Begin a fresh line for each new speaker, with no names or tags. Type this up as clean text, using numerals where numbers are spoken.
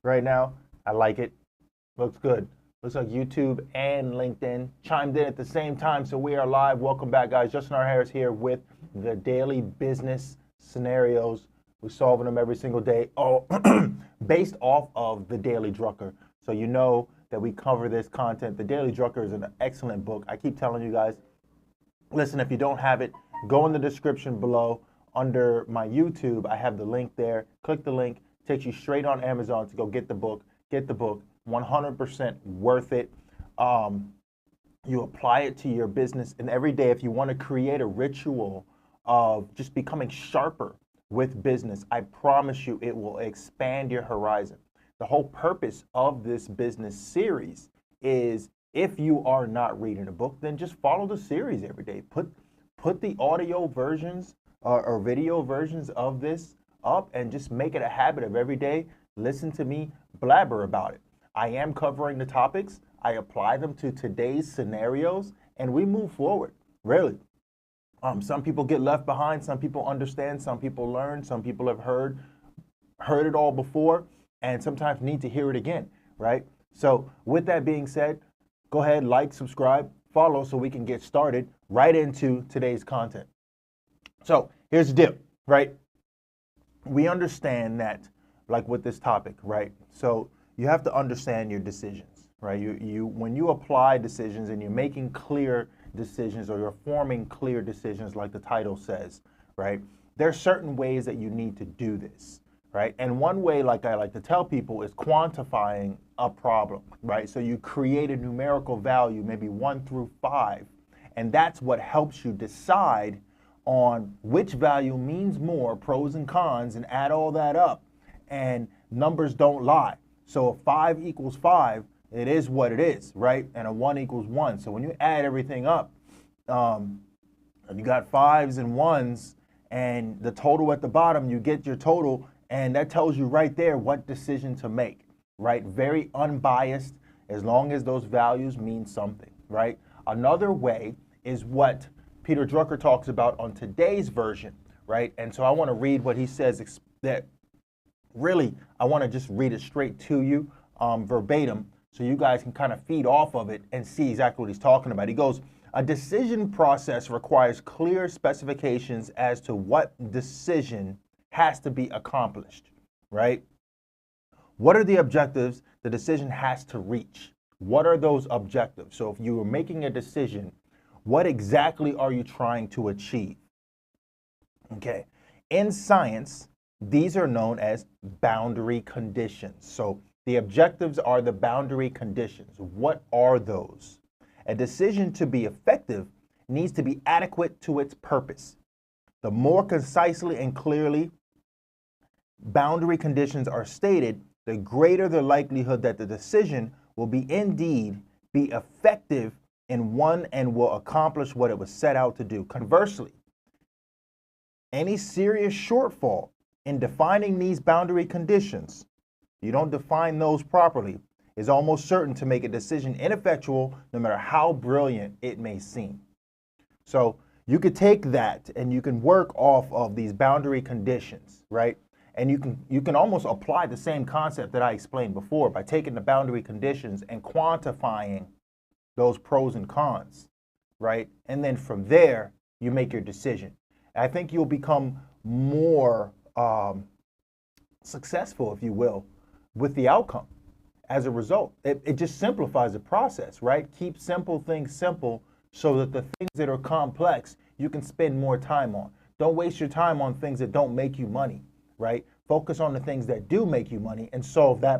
right now. I like it. Looks good. Looks like YouTube and LinkedIn chimed in at the same time, so we are live. Welcome back, guys. Justin R. Harris here with the daily business scenarios. We're solving them every single day, all based off of the Daily Drucker. So you know that we cover this content. The Daily Drucker is an excellent book. I keep telling you guys, listen, if you don't have it, go in the description below under my YouTube. I have the link there. Click the link. Takes you straight on Amazon to go get the book. Get the book. 100% worth it. You apply it to your business, and every day, if you want to create a ritual of just becoming sharper with business, I promise you it will expand your horizon. The whole purpose of this business series is, if you are not reading a book, then just follow the series every day. Put the audio versions or video versions of this up and just make it a habit of every day. Listen to me blabber about it. I am covering the topics. I apply them to today's scenarios, and we move forward. Really. Some people get left behind. Some people understand. Some people learn. Some people have heard it all before, and sometimes need to hear it again, right? So with that being said, go ahead, like, subscribe, follow, so we can get started right into today's content. So here's the deal, right? We understand that, like with this topic, right? So you have to understand your decisions, right? When you apply decisions and you're making clear decisions, or you're forming clear decisions, like the title says, right? There are certain ways that you need to do this, right? And one way, like I like to tell people, is quantifying a problem, right? So you create a numerical value, maybe 1 through 5, and that's what helps you decide on which value means more, pros and cons, and add all that up. And numbers don't lie. So if 5 equals 5, it is what it is, right? And a 1 equals 1. So when you add everything up, and you got 5s and 1s, and the total at the bottom, you get your total, and that tells you right there what decision to make, right? Very unbiased, as long as those values mean something, right? Another way is what Peter Drucker talks about on today's version, right? And so I want to read what he says, that really, I want to just read it straight to you, verbatim, so you guys can kind of feed off of it and see exactly what he's talking about. He goes, a decision process requires clear specifications as to what decision has to be accomplished, right? What are the objectives the decision has to reach? What are those objectives? So if you are making a decision, what exactly are you trying to achieve? Okay. In science, these are known as boundary conditions. So the objectives are the boundary conditions. What are those? A decision to be effective needs to be adequate to its purpose. The more concisely and clearly boundary conditions are stated, the greater the likelihood that the decision will indeed be effective in one and will accomplish what it was set out to do. Conversely, any serious shortfall in defining these boundary conditions, you don't define those properly, is almost certain to make a decision ineffectual, no matter how brilliant it may seem. So you could take that and you can work off of these boundary conditions, right? And you can almost apply the same concept that I explained before by taking the boundary conditions and quantifying those pros and cons, right? And then from there, you make your decision. I think you'll become more successful, if you will, with the outcome as a result. It just simplifies the process, right? Keep simple things simple so that the things that are complex, you can spend more time on. Don't waste your time on things that don't make you money, right? Focus on the things that do make you money and solve that